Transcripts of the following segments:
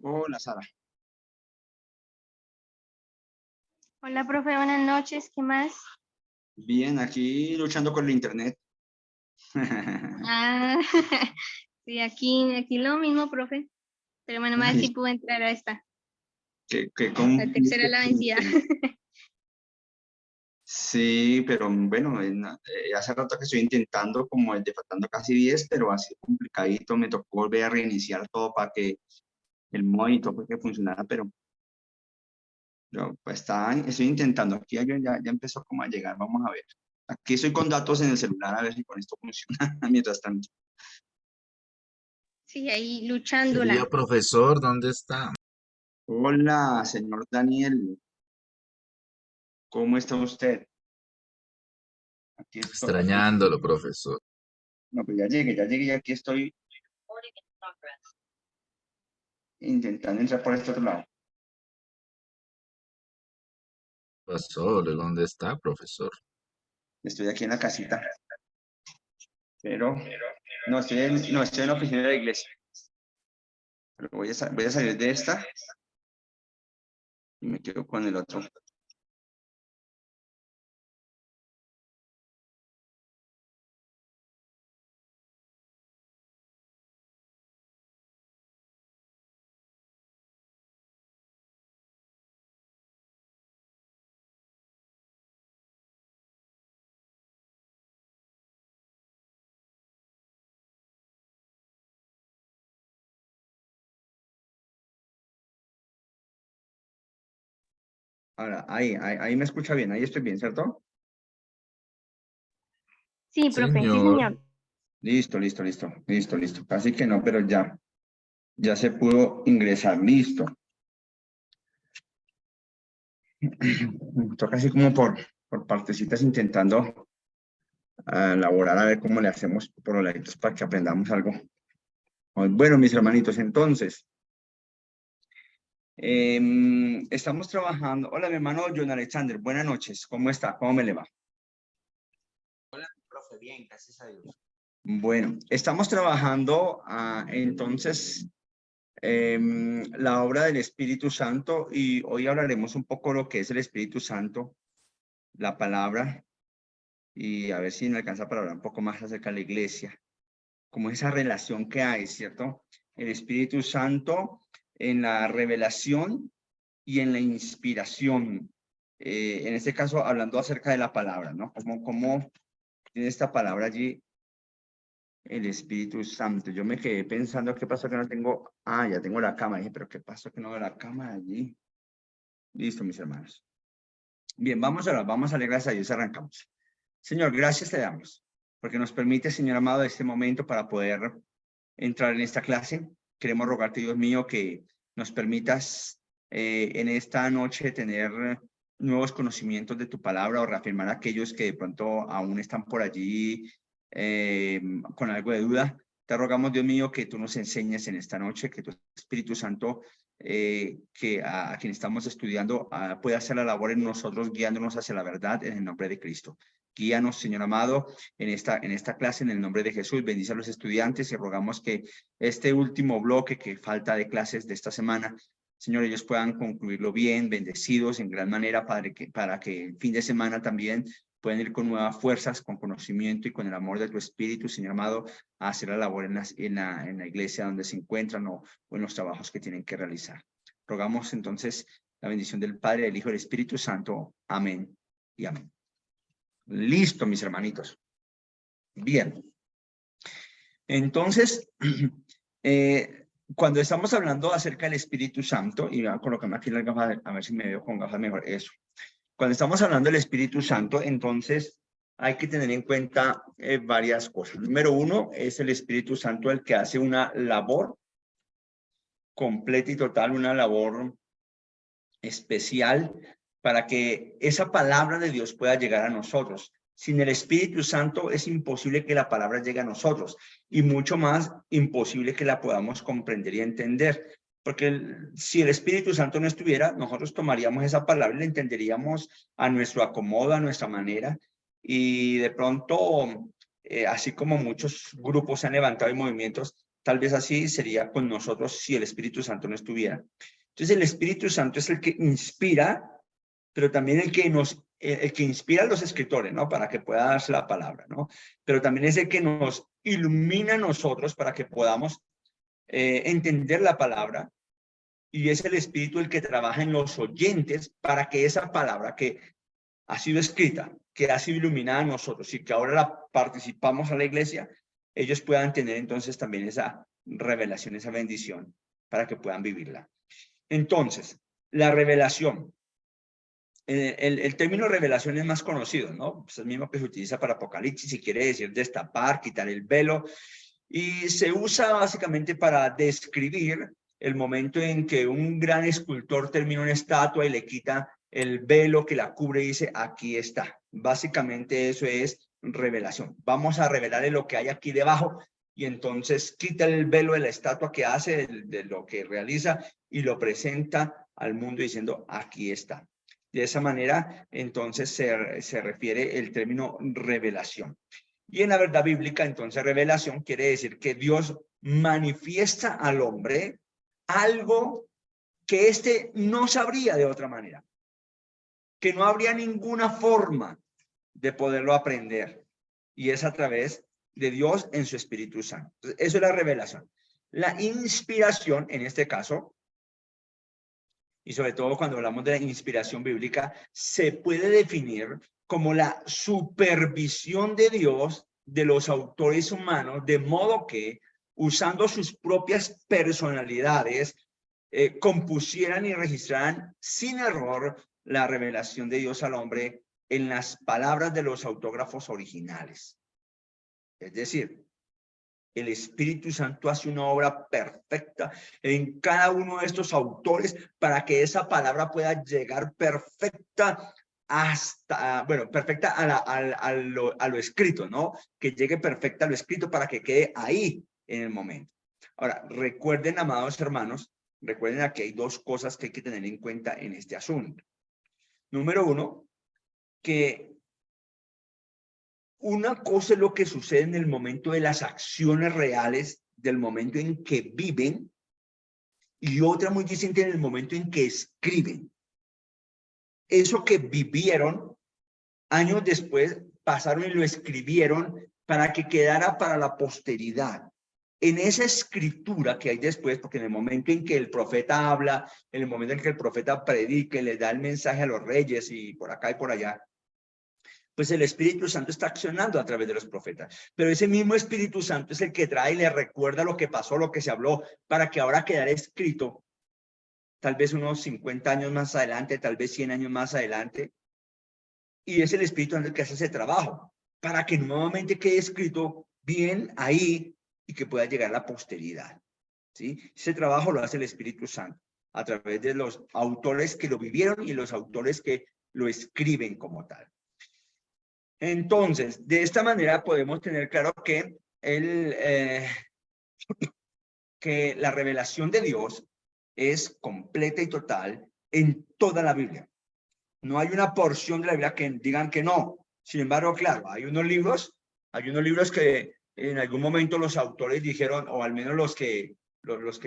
Hola, Sara. Hola, profe, buenas noches. ¿Qué más? Bien, aquí luchando con el internet. Ah, sí, aquí lo mismo, profe. Pero bueno, más Ay, si pude entrar a esta. qué La tercera es complejo la el vencida. internet. Sí, pero bueno, hace rato que estoy intentando, como el de faltando casi 10, pero ha sido complicadito. Me tocó volver a reiniciar todo para que el monitor pues, que funcionara, pero pues estoy intentando. Aquí ya empezó como a llegar, vamos a ver. Aquí estoy con datos en el celular, a ver si con esto funciona mientras tanto. Sí, ahí Querido luchándola. profesor, ¿dónde está? Hola, señor Daniel, ¿cómo está usted? Aquí estoy. Extrañándolo, profesor. No, pues ya llegué y aquí estoy intentando entrar por este otro lado. Pasó, ¿dónde está, profesor? Estoy aquí en la casita, pero no, estoy en la oficina de la iglesia. Pero voy a salir de esta y me quedo con el otro. Ahora, ahí me escucha bien, ahí estoy bien, ¿cierto? Sí, profe, sí, Señor, señor. Listo. Casi que no, pero ya se pudo ingresar, listo. Toca así como por partecitas intentando elaborar a ver cómo le hacemos por los laditos para que aprendamos algo. Bueno, mis hermanitos, entonces, estamos trabajando. Hola, mi hermano John Alexander, buenas noches, ¿cómo está? ¿Cómo me le va? Profe, bien, gracias a Dios. Bueno, estamos trabajando entonces la obra del Espíritu Santo y hoy hablaremos un poco lo que es el Espíritu Santo, la palabra, y a ver si me alcanza para hablar un poco más acerca de la iglesia, como esa relación que hay, ¿cierto? El Espíritu Santo en la revelación y en la inspiración. En este caso, hablando acerca de la palabra, ¿no? Cómo tiene esta palabra allí el Espíritu Santo. Yo me quedé pensando, ¿qué pasó que no tengo? Ah, ya tengo la cámara. Dije, pero ¿qué pasó que no veo la cámara allí? Listo, mis hermanos. Bien, vamos a leer, gracias a Dios, arrancamos. Señor, gracias te damos, porque nos permite, Señor amado, este momento para poder entrar en esta clase. Queremos rogarte, Dios mío, que nos permitas en esta noche tener nuevos conocimientos de tu palabra o reafirmar a aquellos que de pronto aún están por allí con algo de duda. Te rogamos, Dios mío, que tú nos enseñes en esta noche, que tu Espíritu Santo, que a quien estamos estudiando, pueda hacer la labor en nosotros, guiándonos hacia la verdad en el nombre de Cristo. Guíanos, Señor amado, en esta clase, en el nombre de Jesús. Bendice a los estudiantes y rogamos que este último bloque que falta de clases de esta semana, Señor, ellos puedan concluirlo bien, bendecidos en gran manera, Padre, para que el fin de semana también puedan ir con nuevas fuerzas, con conocimiento y con el amor de tu Espíritu, Señor amado, a hacer la labor en la iglesia donde se encuentran o en los trabajos que tienen que realizar. Rogamos entonces la bendición del Padre, del Hijo y del Espíritu Santo. Amén y amén. Listo, mis hermanitos. Bien. Entonces, cuando estamos hablando acerca del Espíritu Santo, y voy a colocarme aquí las gafas, a ver si me veo con gafas mejor, eso. Cuando estamos hablando del Espíritu Santo, entonces hay que tener en cuenta varias cosas. Número uno, es el Espíritu Santo el que hace una labor completa y total, una labor especial para que esa palabra de Dios pueda llegar a nosotros. Sin el Espíritu Santo es imposible que la palabra llegue a nosotros y mucho más imposible que la podamos comprender y entender. Porque si el Espíritu Santo no estuviera, nosotros tomaríamos esa palabra y la entenderíamos a nuestro acomodo, a nuestra manera. Y de pronto, así como muchos grupos se han levantado y movimientos, Tal vez así sería con nosotros si el Espíritu Santo no estuviera. Entonces el Espíritu Santo es el que inspira, pero también el que inspira a los escritores, ¿no? Para que pueda darse la palabra, ¿no? Pero también es el que nos ilumina a nosotros para que podamos entender la palabra, y es el Espíritu el que trabaja en los oyentes para que esa palabra que ha sido escrita, que ha sido iluminada a nosotros y que ahora la participamos a la iglesia, ellos puedan tener entonces también esa revelación, esa bendición, para que puedan vivirla. Entonces, la revelación. El término revelación es más conocido, ¿no? Es el mismo que se utiliza para Apocalipsis, y quiere decir destapar, quitar el velo, y se usa básicamente para describir el momento en que un gran escultor termina una estatua y le quita el velo que la cubre y dice, aquí está. Básicamente eso es revelación. Vamos a revelarle lo que hay aquí debajo, y entonces quita el velo de la estatua que hace, de lo que realiza, y lo presenta al mundo diciendo, aquí está. De esa manera, entonces, se refiere el término revelación. Y en la verdad bíblica, entonces, revelación quiere decir que Dios manifiesta al hombre algo que éste no sabría de otra manera, que no habría ninguna forma de poderlo aprender, y es a través de Dios en su Espíritu Santo. Entonces, eso es la revelación. La inspiración, en este caso, y sobre todo cuando hablamos de la inspiración bíblica, se puede definir como la supervisión de Dios de los autores humanos, de modo que, usando sus propias personalidades, compusieran y registraran sin error la revelación de Dios al hombre en las palabras de los autógrafos originales. Es decir, el Espíritu Santo hace una obra perfecta en cada uno de estos autores para que esa palabra pueda llegar perfecta hasta, bueno, perfecta a lo escrito, ¿no? Que llegue perfecta a lo escrito para que quede ahí en el momento. Ahora, recuerden, amados hermanos, recuerden que hay dos cosas que hay que tener en cuenta en este asunto. Número uno, que una cosa es lo que sucede en el momento de las acciones reales, del momento en que viven, y otra muy distinta en el momento en que escriben. Eso que vivieron, años después pasaron y lo escribieron para que quedara para la posteridad. En esa escritura que hay después, porque en el momento en que el profeta habla, en el momento en que el profeta predica y le da el mensaje a los reyes y por acá y por allá, pues el Espíritu Santo está accionando a través de los profetas. Pero ese mismo Espíritu Santo es el que trae y le recuerda lo que pasó, lo que se habló, para que ahora quedara escrito, tal vez unos 50 años más adelante, tal vez 100 años más adelante. Y es el Espíritu Santo el que hace ese trabajo, para que nuevamente quede escrito bien ahí y que pueda llegar a la posteridad. ¿Sí? Ese trabajo lo hace el Espíritu Santo a través de los autores que lo vivieron y los autores que lo escriben como tal. Entonces, de esta manera podemos tener claro que, que la revelación de Dios es completa y total en toda la Biblia. No hay una porción de la Biblia que digan que no. Sin embargo, claro, hay unos libros que en algún momento los autores dijeron, o al menos los que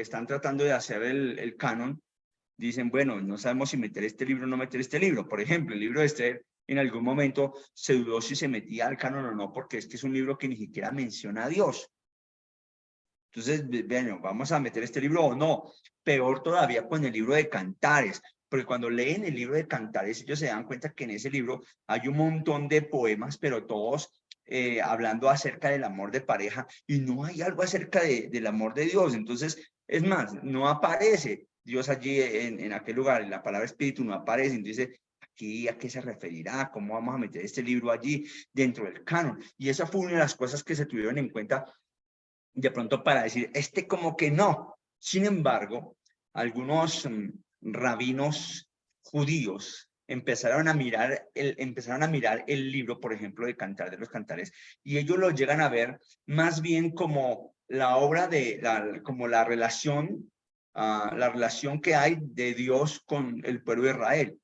están tratando de hacer el canon, dicen, bueno, no sabemos si meter este libro o no meter este libro. Por ejemplo, el libro de Esther, en algún momento se dudó si se metía al canon o no, porque es que es un libro que ni siquiera menciona a Dios. Entonces, bueno, vamos a meter este libro o no. Peor todavía con el libro de Cantares, porque cuando leen el libro de Cantares, ellos se dan cuenta que en ese libro hay un montón de poemas, pero todos hablando acerca del amor de pareja, y no hay algo acerca del amor de Dios. Entonces, es más, no aparece Dios allí en aquel lugar, la palabra espíritu no aparece. Entonces, aquí, ¿a qué se referirá? ¿Cómo vamos a meter este libro allí dentro del canon? Y esa fue una de las cosas que se tuvieron en cuenta de pronto para decir, como que no. Sin embargo, algunos rabinos judíos empezaron a mirar el libro, por ejemplo, de Cantar de los Cantares, y ellos lo llegan a ver más bien como la obra como la relación que hay de Dios con el pueblo de Israel.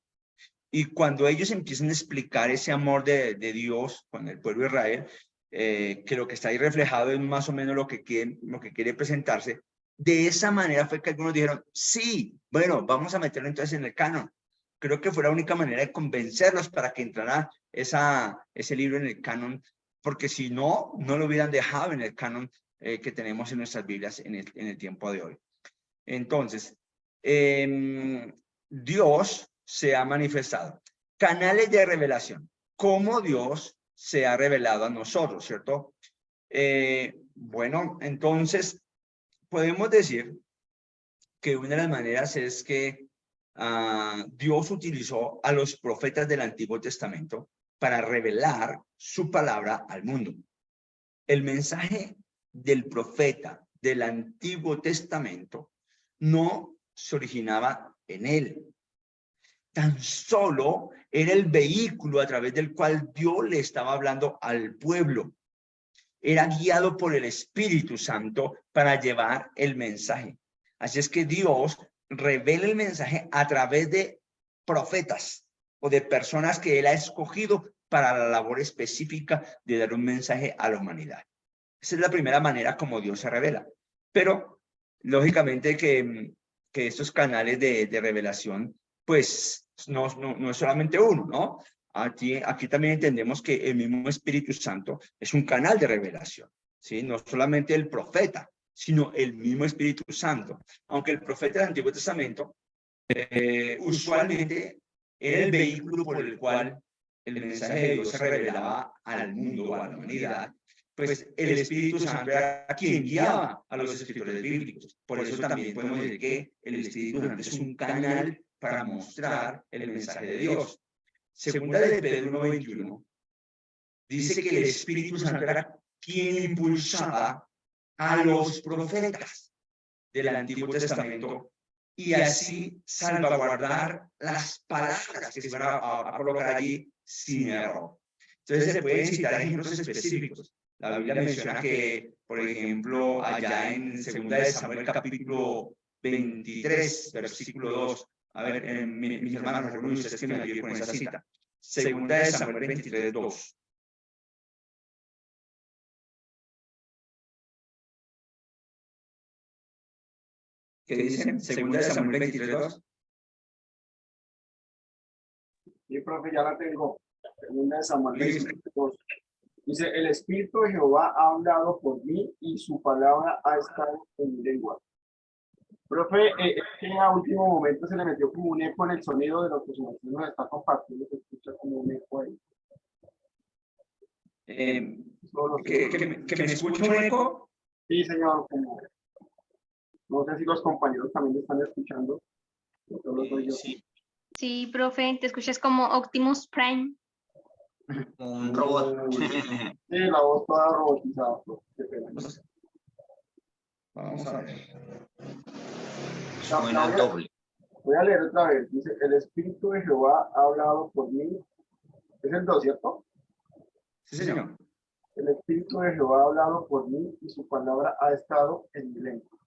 Y cuando ellos empiezan a explicar ese amor de Dios con el pueblo de Israel, que lo que está ahí reflejado es más o menos lo que quiere presentarse. De esa manera fue que algunos dijeron, sí, bueno, vamos a meterlo entonces en el canon. Creo que fue la única manera de convencerlos para que entrara ese libro en el canon, porque si no, no lo hubieran dejado en el canon que tenemos en nuestras Biblias en el tiempo de hoy. Entonces, Dios se ha manifestado. Canales de revelación. ¿Cómo Dios se ha revelado a nosotros, cierto? Bueno, entonces, podemos decir que una de las maneras es que Dios utilizó a los profetas del Antiguo Testamento para revelar su palabra al mundo. El mensaje del profeta del Antiguo Testamento no se originaba en él. Tan solo era el vehículo a través del cual Dios le estaba hablando al pueblo. Era guiado por el Espíritu Santo para llevar el mensaje. Así es que Dios revela el mensaje a través de profetas o de personas que Él ha escogido para la labor específica de dar un mensaje a la humanidad. Esa es la primera manera como Dios se revela. Pero, lógicamente que estos canales de revelación, pues, no es solamente uno, ¿no? Aquí también entendemos que el mismo Espíritu Santo es un canal de revelación, ¿sí? No solamente el profeta, sino el mismo Espíritu Santo. Aunque el profeta del Antiguo Testamento usualmente era el vehículo por el cual el mensaje de Dios se revelaba al mundo o a la humanidad, pues el Espíritu Santo era quien guiaba a los escritores bíblicos. Por eso también podemos decir que el Espíritu Santo es un canal para mostrar el mensaje de Dios. Segunda de Pedro 1:21 dice que el Espíritu Santo era quien impulsaba a los profetas del Antiguo Testamento y así salvaguardar las palabras que se van a colocar allí sin error. Entonces se pueden citar ejemplos específicos. La Biblia menciona que, por ejemplo, allá en 2 de Samuel capítulo 23, versículo 2, a ver, mis hermanos, algunos de ustedes que me ayuden con esa cita. 2 de Samuel 23, 2. ¿Qué dicen? 2 de Samuel 23, 2. Sí, profe, ya la tengo. 2 de Samuel 22. Dice, el Espíritu de Jehová ha hablado por mí y su palabra ha estado en mi lengua. Profe, es que a último momento se le metió como un eco en el sonido de lo que su maestro nos está compartiendo, se escucha como un eco ahí. ¿Que me escucho un eco? Sí, señor, como... No sé si los compañeros también me están escuchando. Sí. Sí, profe, te escuchas como Optimus Prime. Un robot. Sí, la voz toda robotizada. Qué pena. Vamos a ver. Suena doble. Voy a leer otra vez. Dice, el Espíritu de Jehová ha hablado por mí. ¿Es el 2, cierto? Sí, señor. El Espíritu de Jehová ha hablado por mí y su palabra ha estado en mi lengua.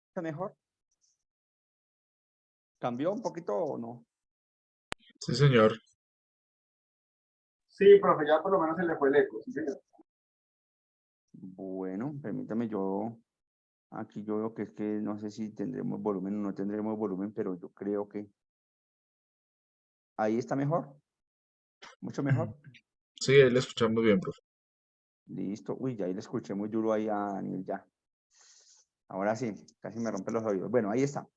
¿Está mejor? ¿Cambió un poquito o no? Sí, señor. Sí, profe, ya por lo menos se le fue el eco. ¿Sí, señor? Bueno, permítame aquí yo veo que es que no sé si tendremos volumen o no tendremos volumen, pero yo creo que ahí está mejor, mucho mejor. Sí, ahí le escuchamos bien, profe. Listo, uy, ya ahí le escuché muy duro ahí a Daniel ya. Ahora sí, casi me rompe los oídos. Bueno, ahí está.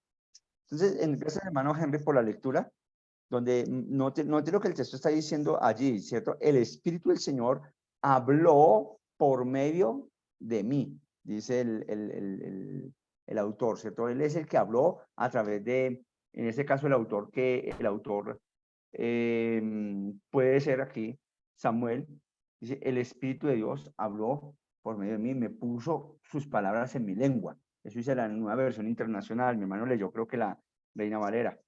Entonces, gracias hermano Henry por la lectura, donde note lo que el texto está diciendo allí, ¿cierto? El Espíritu del Señor habló por medio de mí, dice el autor, ¿cierto? Él es el que habló a través de, en este caso el autor puede ser aquí Samuel, dice, el Espíritu de Dios habló por medio de mí, me puso sus palabras en mi lengua. Eso dice la nueva versión internacional, mi hermano leyó creo que la Reina Valera.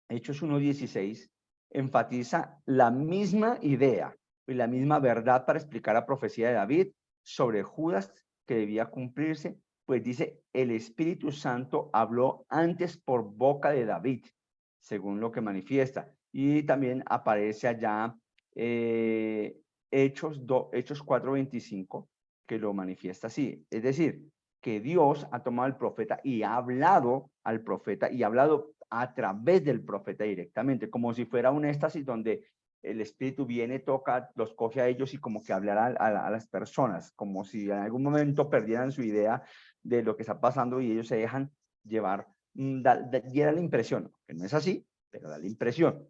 Hechos 1:16 enfatiza la misma idea y la misma verdad para explicar la profecía de David sobre Judas que debía cumplirse pues dice, el Espíritu Santo habló antes por boca de David, según lo que manifiesta. Y también aparece allá Hechos 4:25, que lo manifiesta así. Es decir, que Dios ha tomado al profeta y ha hablado al profeta y ha hablado a través del profeta directamente, como si fuera un éxtasis donde el Espíritu viene, toca, los coge a ellos y como que hablará a las personas, como si en algún momento perdieran su idea de lo que está pasando y ellos se dejan llevar, y da la impresión, que no es así, pero da la impresión.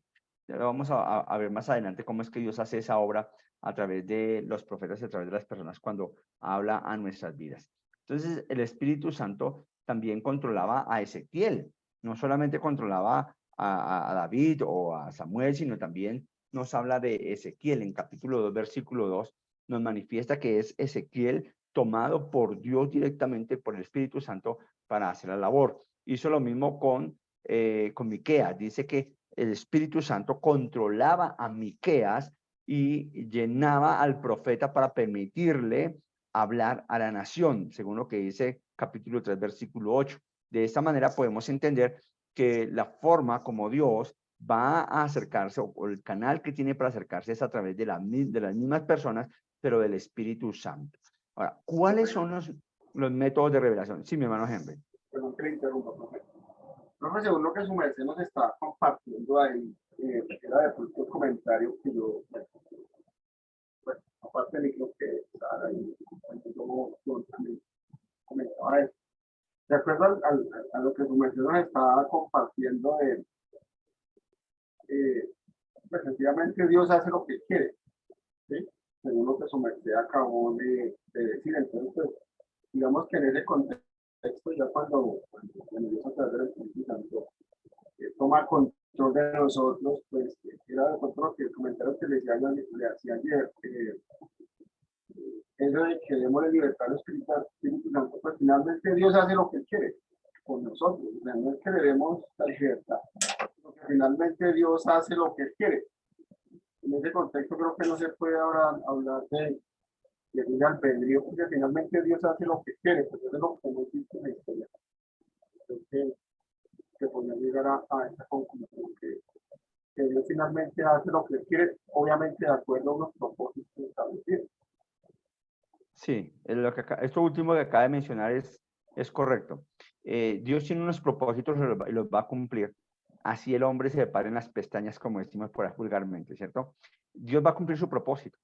Ya lo vamos a ver más adelante cómo es que Dios hace esa obra a través de los profetas y a través de las personas cuando habla a nuestras vidas. Entonces, el Espíritu Santo también controlaba a Ezequiel, no solamente controlaba a David o a Samuel, sino también nos habla de Ezequiel en capítulo 2, versículo 2, nos manifiesta que es Ezequiel tomado por Dios directamente, por el Espíritu Santo, para hacer la labor. Hizo lo mismo con Miqueas. Dice que el Espíritu Santo controlaba a Miqueas y llenaba al profeta para permitirle hablar a la nación, según lo que dice capítulo 3, versículo 8. De esta manera podemos entender que la forma como Dios va a acercarse, o el canal que tiene para acercarse es a través de las mismas personas, pero del Espíritu Santo. Ahora, ¿cuáles son los métodos de revelación? Sí, mi hermano Henry. Perdón que le interrumpa, profe. Profe, según lo que su merced nos está compartiendo ahí, era de pronto el comentario que yo, bueno, aparte de lo que estaba ahí, yo también comentaba eso. De acuerdo a lo que su merced nos estaba compartiendo, pues sencillamente Dios hace lo que quiere, ¿sí? Según lo que su merced acabó de decir. Entonces, pues, digamos que en ese contexto, ya cuando Dios a través del Espíritu Santo toma control de nosotros, pues era de pronto lo que el comentario que le hacía ayer, eso de que demos la libertad al Espíritu Santo, pues finalmente Dios hace lo que quiere con nosotros, o sea, no es que le demos la libertad, porque finalmente Dios hace lo que quiere. En ese contexto creo que no se puede ahora hablar de libre albedrío, porque finalmente Dios hace lo que quiere, pues eso es lo que hemos visto en la historia. Entonces, que podemos llegar a esta conclusión que Dios finalmente hace lo que quiere, obviamente de acuerdo a unos propósitos establecidos. Sí, esto último que acaba de mencionar es correcto. Dios tiene unos propósitos y los va a cumplir. Así el hombre se le paren las pestañas, como decimos por ahí vulgarmente, ¿cierto? Dios va a cumplir su propósito.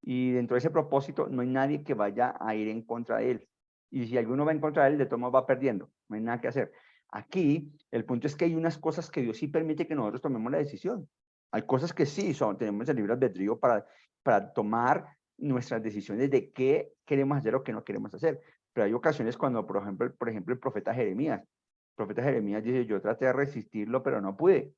Y dentro de ese propósito no hay nadie que vaya a ir en contra de él. Y si alguno va en contra de él, de todo modo va perdiendo. No hay nada que hacer. Aquí, el punto es que hay unas cosas que Dios sí permite que nosotros tomemos la decisión. Hay cosas que sí tenemos el libre albedrío para tomar nuestras decisiones de qué queremos hacer o qué no queremos hacer. Pero hay ocasiones cuando, por ejemplo, el profeta Jeremías dice, yo traté de resistirlo, pero no pude.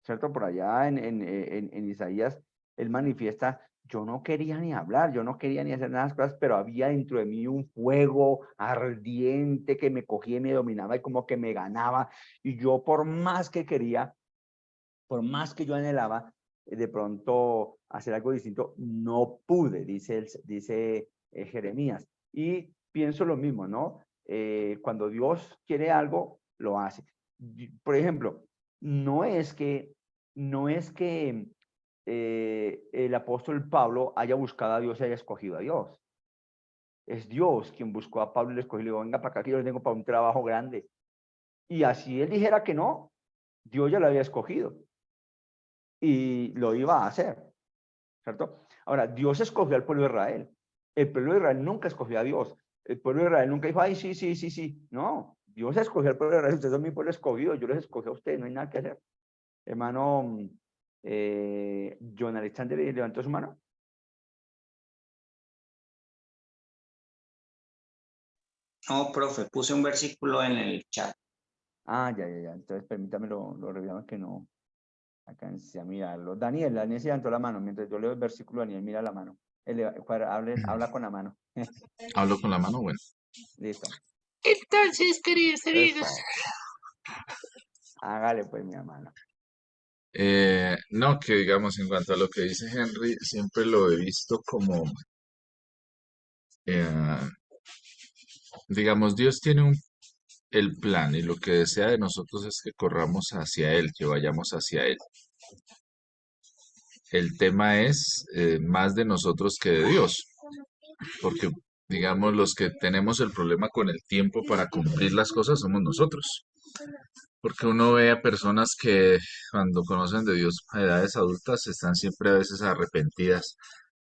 ¿Cierto? Por allá en Isaías, él manifiesta, yo no quería ni hablar, yo no quería ni hacer nada de las cosas, pero había dentro de mí un fuego ardiente que me cogía y me dominaba y como que me ganaba. Y yo por más que quería, por más que yo anhelaba, de pronto hacer algo distinto, no pude, dice Jeremías. Y pienso lo mismo, ¿no? Cuando Dios quiere algo, lo hace. Por ejemplo, no es que el apóstol Pablo haya buscado a Dios y haya escogido a Dios. Es Dios quien buscó a Pablo y le escogió y le dijo, venga para acá que yo le tengo para un trabajo grande. Y así él dijera que no, Dios ya lo había escogido y lo iba a hacer, ¿cierto? Ahora, Dios escogió al pueblo de Israel. El pueblo de Israel nunca escogió a Dios. El pueblo de Israel nunca dijo, ay, sí, sí, sí, sí. No, Dios escogió al pueblo de Israel. Ustedes son mi pueblo escogido, yo les escogí a ustedes, no hay nada que hacer. Hermano, John Alexander levantó su mano. No, profe, puse un versículo en el chat. Ah, ya, ya, ya. Entonces, permítame lo revisamos que no alcancé a mirarlo. Daniel se levantó la mano. Mientras yo leo el versículo, Daniel mira la mano. Habla con la mano. Hablo con la mano, bueno. Listo. Entonces, queridos amigos, Eso. Hágale pues, mi hermano. No, que digamos, en cuanto a lo que dice Henry, siempre lo he visto como, eh, digamos, Dios tiene el plan y lo que desea de nosotros es que corramos hacia Él, que vayamos hacia Él. El tema es más de nosotros que de Dios, porque, digamos, los que tenemos el problema con el tiempo para cumplir las cosas somos nosotros. Porque uno ve a personas que cuando conocen de Dios a edades adultas están siempre a veces arrepentidas.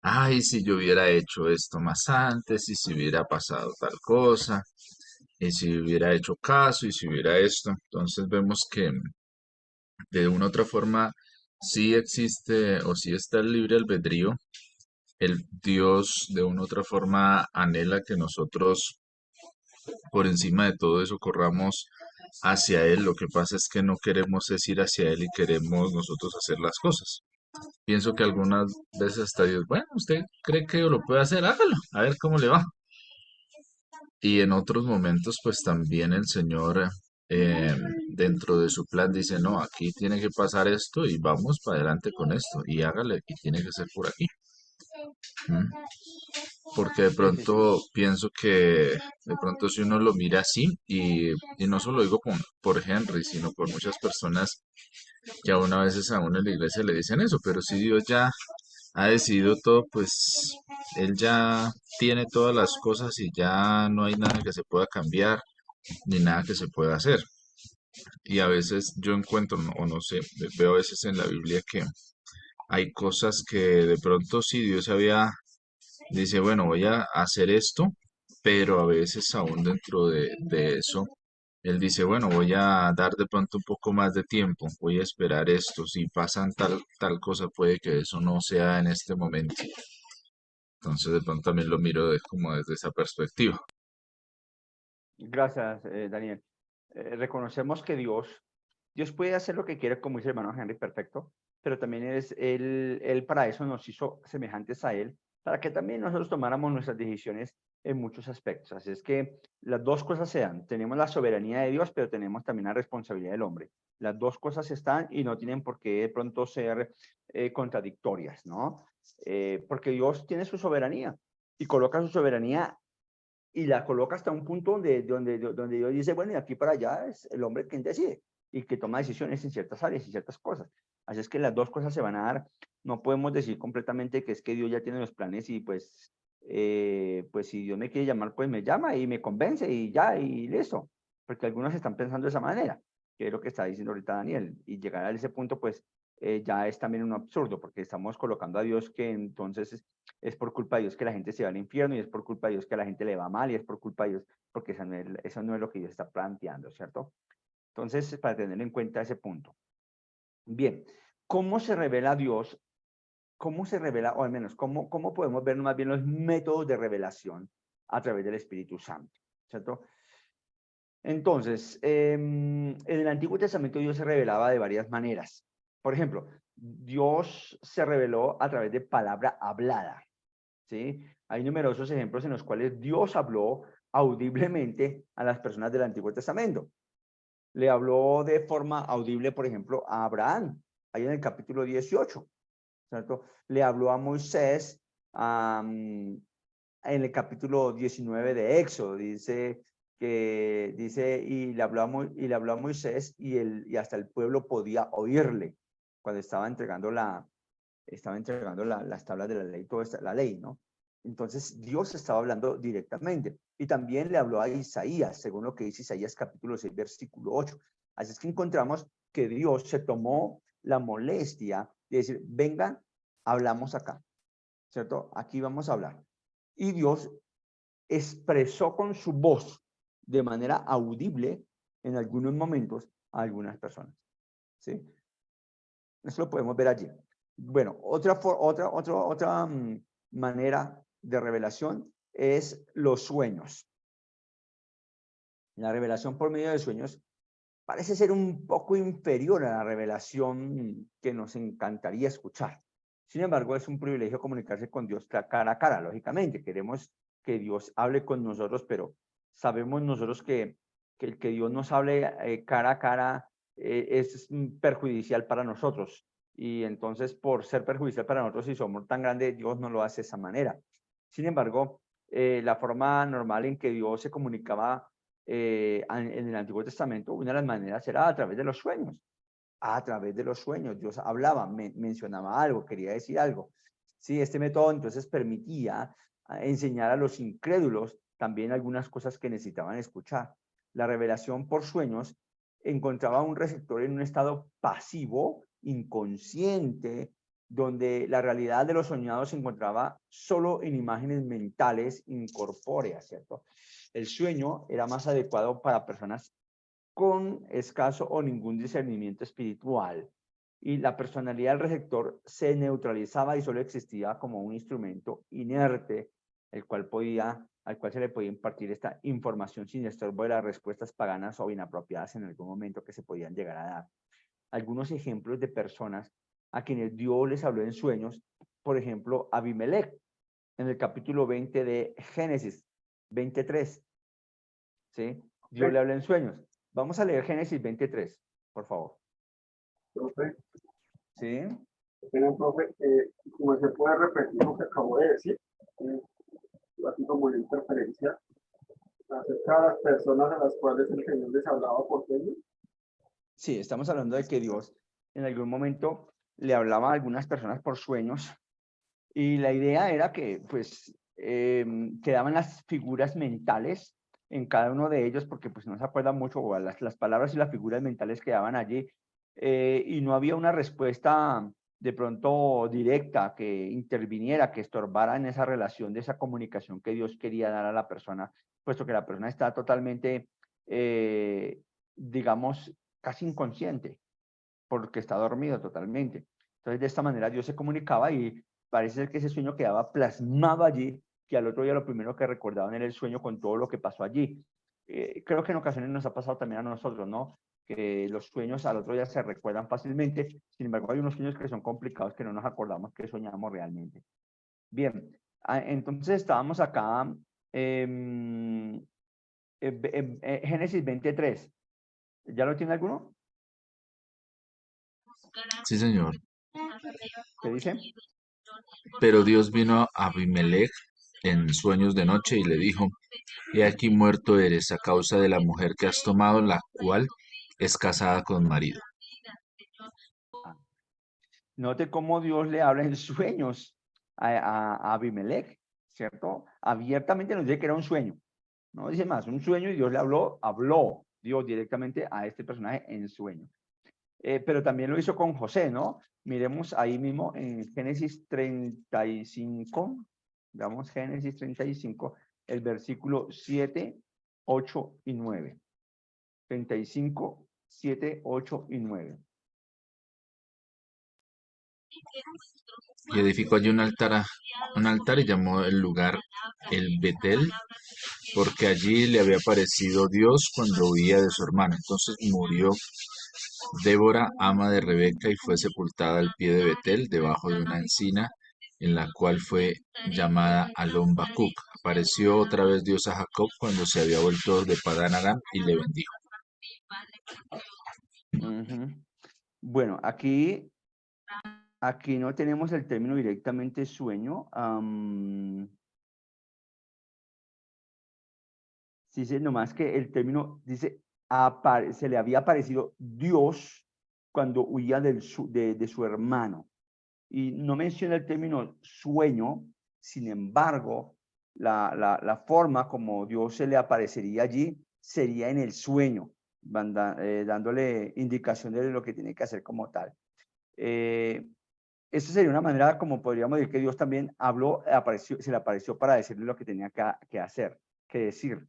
Ay, si yo hubiera hecho esto más antes, y si hubiera pasado tal cosa, y si hubiera hecho caso, y si hubiera esto. Entonces vemos que de una u otra forma sí existe o sí está el libre albedrío. El Dios de una u otra forma anhela que nosotros por encima de todo eso corramos hacia Él. Lo que pasa es que no queremos es ir hacia Él y queremos nosotros hacer las cosas. Pienso que algunas veces hasta Dios, bueno, usted cree que lo puede hacer, hágalo, a ver cómo le va. Y en otros momentos, pues también el Señor, eh, dentro de su plan, dice, no, aquí tiene que pasar esto y vamos para adelante con esto y hágale y tiene que ser por aquí. ¿Mm? Porque de Sí, sí, sí. pronto pienso que de pronto si uno lo mira así, y no solo digo por Henry, sino por muchas personas que aún a veces a uno en la iglesia le dicen eso, pero si Dios ya ha decidido todo, pues Él ya tiene todas las cosas y ya no hay nada que se pueda cambiar ni nada que se pueda hacer. Y a veces yo encuentro, o no sé, veo a veces en la Biblia que hay cosas que de pronto sí Dios había, dice, bueno, voy a hacer esto, pero a veces aún dentro de eso, Él dice, bueno, voy a dar de pronto un poco más de tiempo, voy a esperar esto, si pasan tal cosa, puede que eso no sea en este momento. Entonces de pronto también lo miro como desde esa perspectiva. Gracias, Daniel. Reconocemos que Dios puede hacer lo que quiere, como dice el hermano Henry, perfecto, pero también él para eso nos hizo semejantes a Él, para que también nosotros tomáramos nuestras decisiones en muchos aspectos. Así es que las dos cosas se dan. Tenemos la soberanía de Dios, pero tenemos también la responsabilidad del hombre. Las dos cosas están y no tienen por qué de pronto ser contradictorias, ¿no? Porque Dios tiene su soberanía y coloca su soberanía y la coloca hasta un punto donde Dios dice, bueno, y aquí para allá es el hombre quien decide y que toma decisiones en ciertas áreas y ciertas cosas. Así es que las dos cosas se van a dar. No podemos decir completamente que es que Dios ya tiene los planes y pues si Dios me quiere llamar, pues me llama y me convence y ya, y listo. Porque algunos están pensando de esa manera, que es lo que está diciendo ahorita Daniel. Y llegar a ese punto, pues ya es también un absurdo, porque estamos colocando a Dios que entonces es por culpa de Dios que la gente se va al infierno y es por culpa de Dios que a la gente le va mal y es por culpa de Dios, porque eso no es lo que Dios está planteando, ¿cierto? Entonces, para tener en cuenta ese punto. Bien, ¿cómo se revela Dios? ¿Cómo se revela, o al menos, cómo podemos ver más bien los métodos de revelación a través del Espíritu Santo? ¿Cierto? Entonces, en el Antiguo Testamento Dios se revelaba de varias maneras. Por ejemplo, Dios se reveló a través de palabra hablada. ¿Sí? Hay numerosos ejemplos en los cuales Dios habló audiblemente a las personas del Antiguo Testamento. Le habló de forma audible, por ejemplo, a Abraham, ahí en el capítulo 18, ¿cierto? Le habló a Moisés en el capítulo 19 de Éxodo, dice, y le habló a Moisés y hasta el pueblo podía oírle cuando estaba entregando las tablas de la ley, toda la ley, ¿no? Entonces Dios estaba hablando directamente. Y también le habló a Isaías, según lo que dice Isaías capítulo 6, versículo 8. Así es que encontramos que Dios se tomó la molestia de decir, vengan, hablamos acá, ¿cierto? Aquí vamos a hablar. Y Dios expresó con su voz de manera audible en algunos momentos a algunas personas, ¿sí? Eso lo podemos ver allí. Bueno, otra manera de revelación es los sueños. La revelación por medio de sueños parece ser un poco inferior a la revelación que nos encantaría escuchar. Sin embargo, es un privilegio comunicarse con Dios cara a cara, lógicamente. Queremos que Dios hable con nosotros, pero sabemos nosotros que el que Dios nos hable cara a cara es perjudicial para nosotros. Y entonces, por ser perjudicial para nosotros, si somos tan grandes, Dios no lo hace de esa manera. Sin embargo, la forma normal en que Dios se comunicaba en el Antiguo Testamento, una de las maneras era a través de los sueños. A través de los sueños, Dios hablaba, mencionaba algo, quería decir algo. Sí, este método entonces permitía enseñar a los incrédulos también algunas cosas que necesitaban escuchar. La revelación por sueños encontraba un receptor en un estado pasivo, inconsciente, donde la realidad de los soñados se encontraba solo en imágenes mentales incorpóreas, ¿cierto? El sueño era más adecuado para personas con escaso o ningún discernimiento espiritual, y la personalidad del receptor se neutralizaba y solo existía como un instrumento inerte, al cual se le podía impartir esta información sin estorbo de las respuestas paganas o inapropiadas en algún momento que se podían llegar a dar. Algunos ejemplos de personas a quienes Dios les habló en sueños, por ejemplo, Abimelech, en el capítulo 20 de Génesis 23, ¿sí? Dios le habla en sueños. Vamos a leer Génesis 23, por favor. Profe, ¿Sí? profe, como se puede repetir lo que acabo de decir, así como la interferencia acerca de las personas a las cuales el Señor les hablaba por sueños. Sí, estamos hablando de que Dios en algún momento le hablaba a algunas personas por sueños, y la idea era que pues quedaban las figuras mentales en cada uno de ellos, porque pues no se acuerdan mucho, o las palabras y las figuras mentales quedaban allí, y no había una respuesta de pronto directa que interviniera, que estorbara en esa relación de esa comunicación que Dios quería dar a la persona, puesto que la persona está totalmente, digamos, casi inconsciente, porque está dormido totalmente. Entonces, de esta manera Dios se comunicaba, y parece ser que ese sueño quedaba plasmado allí, que al otro día lo primero que recordaban era el sueño con todo lo que pasó allí. Creo que en ocasiones nos ha pasado también a nosotros, ¿no? Que los sueños al otro día se recuerdan fácilmente, sin embargo hay unos sueños que son complicados, que no nos acordamos que soñamos realmente. Bien, entonces estábamos acá en Génesis 23. ¿Ya lo tiene alguno? Sí, señor. ¿Qué dice? Pero Dios vino a Abimelech en sueños de noche y le dijo, he aquí muerto eres a causa de la mujer que has tomado, la cual es casada con marido. Note cómo Dios le habla en sueños a Abimelech, ¿cierto? Abiertamente nos dice que era un sueño. No dice más, un sueño, y Dios le habló Dios directamente a este personaje en sueño. Pero también lo hizo con José, ¿no? Miremos ahí mismo en Génesis 35, veamos Génesis 35, el versículo 7, 8 y 9. 35, 7, 8 y 9. Y edificó allí un altar y llamó el lugar el Betel, porque allí le había aparecido Dios cuando huía de su hermana. Entonces murió Débora, ama de Rebeca, y fue sepultada al pie de Betel, debajo de una encina, en la cual fue llamada Alon Bacuc. Apareció otra vez Dios a Jacob cuando se había vuelto de Padán Aram y le bendijo. Bueno, aquí no tenemos el término directamente sueño. Dice nomás que el término dice, se le había aparecido Dios cuando huía de su hermano. Y no menciona el término sueño, sin embargo, la forma como Dios se le aparecería allí sería en el sueño, dándole indicaciones de lo que tiene que hacer como tal. Esa sería una manera como podríamos decir que Dios también habló, se le apareció para decirle lo que tenía que hacer, que decir.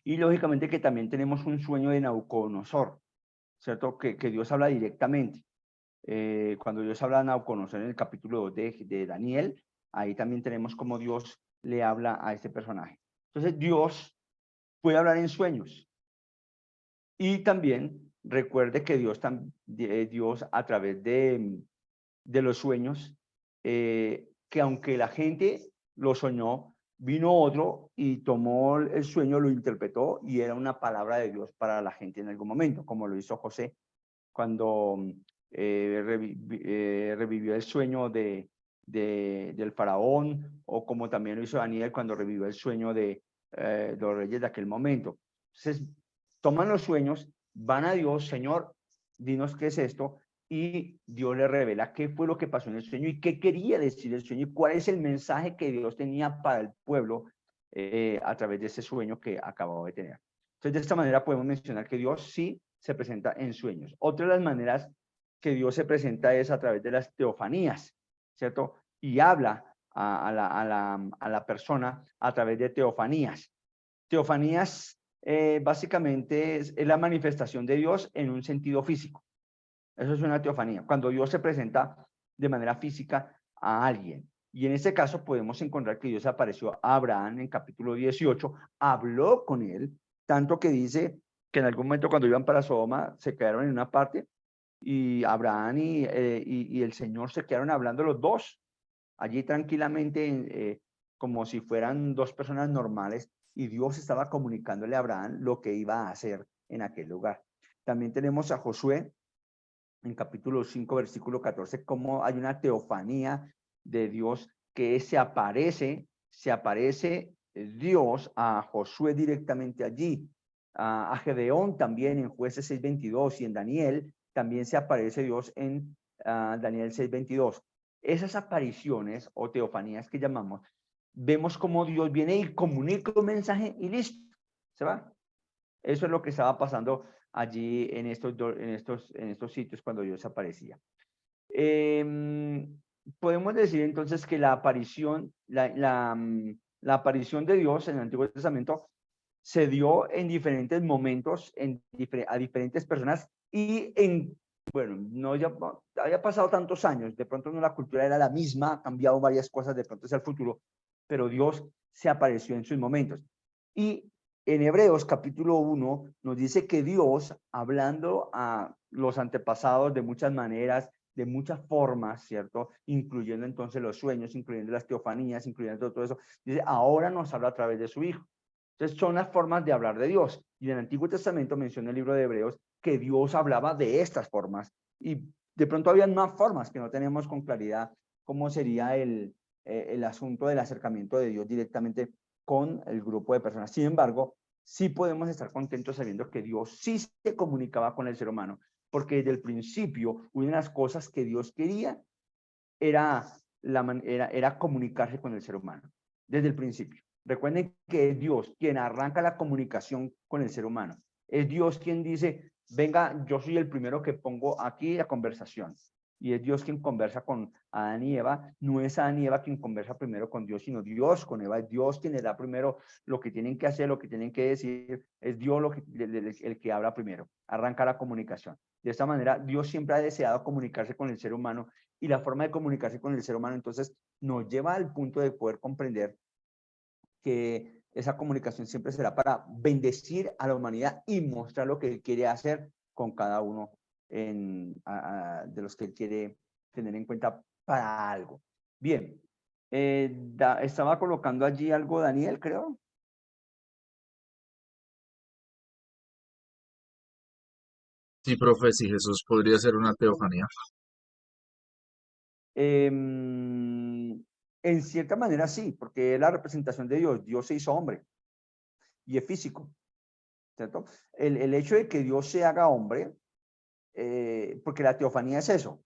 Y lógicamente que también tenemos un sueño de Nabucodonosor, ¿cierto? Que Dios habla directamente. Cuando Dios habla a Nabucodonosor en el capítulo 2 de Daniel, ahí también tenemos cómo Dios le habla a este personaje. Entonces Dios puede hablar en sueños. Y también recuerde que Dios a través de los sueños, que aunque la gente lo soñó, vino otro y tomó el sueño, lo interpretó, y era una palabra de Dios para la gente en algún momento, como lo hizo José cuando revivió el sueño de del faraón, o como también lo hizo Daniel cuando revivió el sueño de los reyes de aquel momento. Entonces, toman los sueños, van a Dios, Señor, dinos qué es esto, y Dios le revela qué fue lo que pasó en el sueño y qué quería decir el sueño y cuál es el mensaje que Dios tenía para el pueblo a través de ese sueño que acababa de tener. Entonces, de esta manera podemos mencionar que Dios sí se presenta en sueños. Otra de las maneras que Dios se presenta es a través de las teofanías, ¿cierto? Y habla a la persona a través de teofanías. Teofanías básicamente es la manifestación de Dios en un sentido físico. Eso es una teofanía, cuando Dios se presenta de manera física a alguien. Y en este caso podemos encontrar que Dios apareció a Abraham en capítulo 18, habló con él, tanto que dice que en algún momento cuando iban para Sodoma se quedaron en una parte y Abraham y el Señor se quedaron hablando los dos, allí tranquilamente, como si fueran dos personas normales, y Dios estaba comunicándole a Abraham lo que iba a hacer en aquel lugar. También tenemos a Josué en capítulo 5, versículo 14, como hay una teofanía de Dios que se aparece Dios a Josué directamente allí, a Gedeón también en Jueces 6:22 y en Daniel también se aparece Dios en Daniel 6:22. Esas apariciones o teofanías que llamamos, vemos como Dios viene y comunica un mensaje y listo, se va. Eso es lo que estaba pasando allí en estos sitios cuando Dios aparecía. Podemos decir entonces que la aparición de Dios en el Antiguo Testamento se dio en diferentes momentos a diferentes personas y bueno, no ya había pasado tantos años, de pronto no la cultura era la misma, ha cambiado varias cosas, de pronto es el futuro, pero Dios se apareció en sus momentos. Y en Hebreos capítulo 1 nos dice que Dios, hablando a los antepasados de muchas maneras, de muchas formas, ¿cierto? Incluyendo entonces los sueños, incluyendo las teofanías, incluyendo todo eso, dice, ahora nos habla a través de su Hijo. Entonces son las formas de hablar de Dios. Y en el Antiguo Testamento menciona el libro de Hebreos que Dios hablaba de estas formas. Y de pronto había más formas que no tenemos con claridad cómo sería el asunto del acercamiento de Dios directamente con el grupo de personas. Sin embargo, sí podemos estar contentos sabiendo que Dios sí se comunicaba con el ser humano, porque desde el principio una de las cosas que Dios quería era comunicarse con el ser humano, desde el principio. Recuerden que es Dios quien arranca la comunicación con el ser humano. Es Dios quien dice, venga, yo soy el primero que pongo aquí la conversación. Y es Dios quien conversa con Adán y Eva. No es Adán y Eva quien conversa primero con Dios, sino Dios con Eva. Es Dios quien le da primero lo que tienen que hacer, lo que tienen que decir. Es Dios el que habla primero. Arranca la comunicación. De esta manera, Dios siempre ha deseado comunicarse con el ser humano y la forma de comunicarse con el ser humano entonces nos lleva al punto de poder comprender que esa comunicación siempre será para bendecir a la humanidad y mostrar lo que Él quiere hacer con cada uno de los que Él quiere tener en cuenta para algo. Bien, estaba colocando allí algo Daniel, creo. Sí, profe, si Jesús podría ser una teofanía. En cierta manera sí, porque es la representación de Dios. Dios se hizo hombre y es físico, ¿cierto? El hecho de que Dios se haga hombre, porque la teofanía es eso.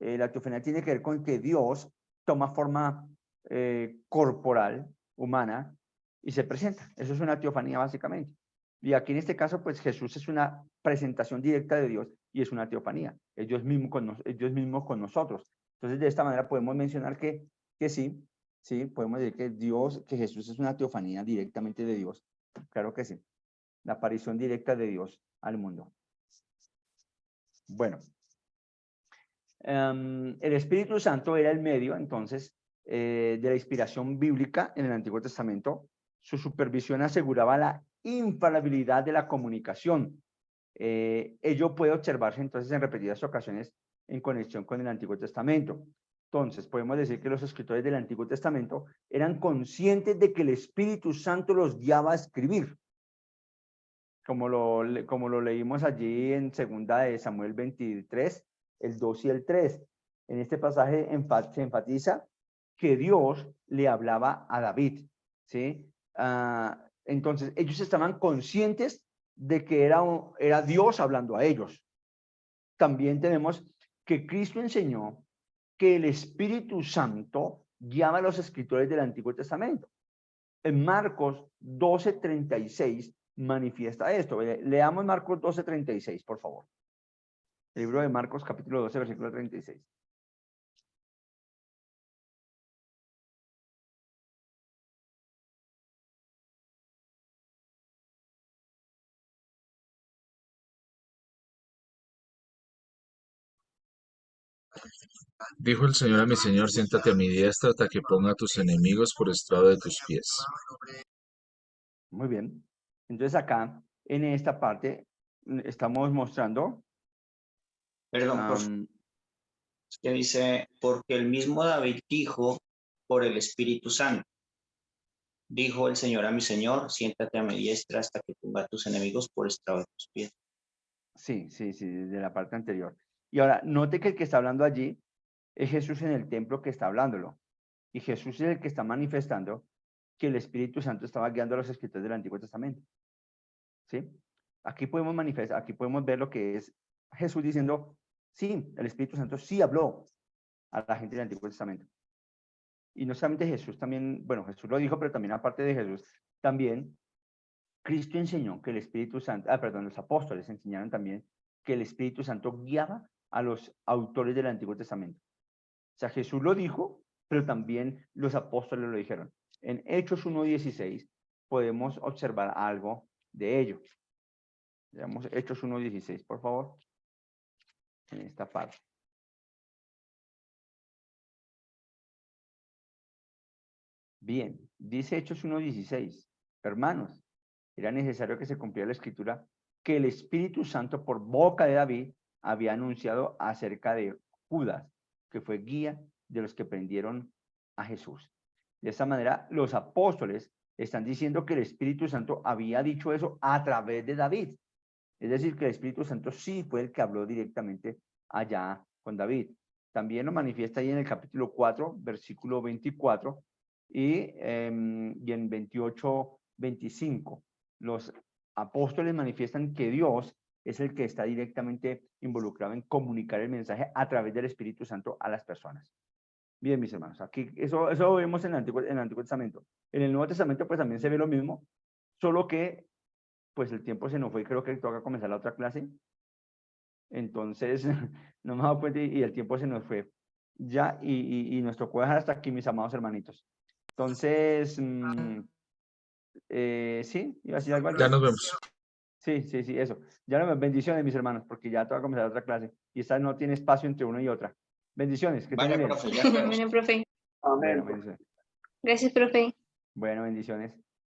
La teofanía tiene que ver con que Dios toma forma corporal, humana, y se presenta. Eso es una teofanía básicamente. Y aquí en este caso, pues Jesús es una presentación directa de Dios y es una teofanía. Es Dios mismo con nosotros. Entonces, de esta manera podemos mencionar que sí, podemos decir que Jesús es una teofanía directamente de Dios. Claro que sí. La aparición directa de Dios al mundo. Bueno. El Espíritu Santo era el medio, entonces, de la inspiración bíblica en el Antiguo Testamento. Su supervisión aseguraba la infalibilidad de la comunicación. Ello puede observarse entonces en repetidas ocasiones en conexión con el Antiguo Testamento. Entonces, podemos decir que los escritores del Antiguo Testamento eran conscientes de que el Espíritu Santo los guiaba a escribir, como lo leímos allí en 2 de Samuel 23, el 2 y el 3. En este pasaje se enfatiza que Dios le hablaba a David, ¿sí? Entonces, ellos estaban conscientes de que era Dios hablando a ellos. También tenemos que Cristo enseñó que el Espíritu Santo guiaba a los escritores del Antiguo Testamento. En Marcos 12:36 manifiesta esto. Leamos Marcos 12:36, por favor. El libro de Marcos, capítulo 12, versículo 36. Dijo el Señor a mi Señor, siéntate a mi diestra hasta que ponga a tus enemigos por estrado de tus pies. Muy bien. Entonces acá, en esta parte, estamos mostrando... Perdón, profe, es que dice, porque el mismo David dijo por el Espíritu Santo. Dijo el Señor a mi Señor, siéntate a mi diestra hasta que ponga a tus enemigos por estrado de tus pies. Sí, de la parte anterior. Y ahora, note que el que está hablando allí es Jesús en el templo que está hablándolo. Y Jesús es el que está manifestando que el Espíritu Santo estaba guiando a los escritores del Antiguo Testamento. ¿Sí? Aquí podemos manifestar, aquí podemos ver lo que es Jesús diciendo, sí, el Espíritu Santo sí habló a la gente del Antiguo Testamento. Y no solamente Jesús, también, bueno, Jesús lo dijo, pero también aparte de Jesús, también Cristo enseñó que el Espíritu Santo, los apóstoles enseñaron también que el Espíritu Santo guiaba a los autores del Antiguo Testamento. O sea, Jesús lo dijo, pero también los apóstoles lo dijeron. En Hechos 1:16 podemos observar algo de ello. Veamos Hechos 1:16, por favor. En esta parte. Bien, dice Hechos 1:16. Hermanos, era necesario que se cumpliera la escritura que el Espíritu Santo por boca de David había anunciado acerca de Judas, que fue guía de los que prendieron a Jesús. De esta manera, los apóstoles están diciendo que el Espíritu Santo había dicho eso a través de David. Es decir, que el Espíritu Santo sí fue el que habló directamente allá con David. También lo manifiesta ahí en el capítulo 4, versículo 24, y en 28-25. Los apóstoles manifiestan que Dios es el que está directamente involucrado en comunicar el mensaje a través del Espíritu Santo a las personas. Bien, mis hermanos, aquí eso lo vemos en el Antiguo Testamento. En el Nuevo Testamento pues también se ve lo mismo, solo que pues el tiempo se nos fue y creo que toca comenzar la otra clase. Entonces, no me he dado cuenta y el tiempo se nos fue ya y nos tocó dejar hasta aquí, mis amados hermanitos. Entonces, sí, iba a decir algo. Ya nos vemos. Sí, eso. Ya no, bendiciones, mis hermanos, porque ya toca comenzar otra clase y esta no tiene espacio entre una y otra. Bendiciones, que Vale, tengan bien. profe, ya. Bueno, profe. Amén. Bueno, bendiciones. Gracias, profe. Bueno, bendiciones.